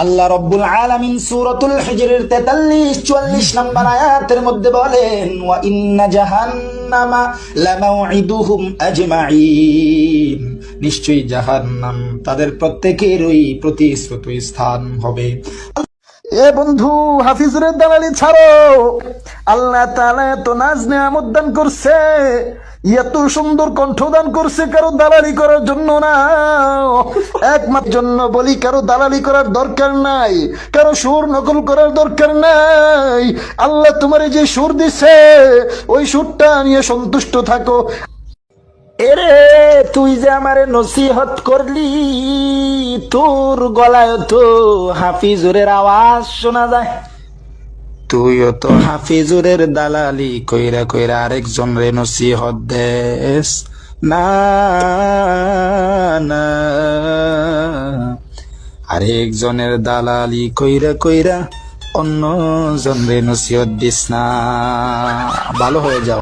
আল্লাহ রব্বুল আলামিন সূরাতুল হিজরের 43-44 নম্বর আয়াতের মধ্যে বলেন, ওয়া ইন্না জাহান্নামা লামাউইদুহুম আজমাইন, নিশ্চয়ই জাহান্নাম তাদের প্রত্যেকেরই প্রতিশ্রুত স্থান হবে। এ বন্ধু, হাফিজুরের দালালি ছাড়ো। আল্লাহ তাআলা এত নাজ নেয়ামত দান করছে, এত সুন্দর কণ্ঠ দান করছে, কারো দালালি করার জন্য না, একমাত্র জন্য বলি। কারো দালালি করার দরকার নাই, কারো সুর নকল করার দরকার নাই। আল্লাহ তোমার যে সুর দিছে ওই সুরটা নিয়ে সন্তুষ্ট থাকো। এরে তুই যে আমারে নসিহত করলি, তোর গলায় তো হাফিজুরের আওয়াজ শোনা যায়। তুইও তো হাফিজুরের দালালি কইরা কইরা আরেকজন রে নসিহত দেস না, না আরেকজনের দালালি কইরা কইরা অন্য জন রে নসিহত দিস না। ভালো হয়ে যাও।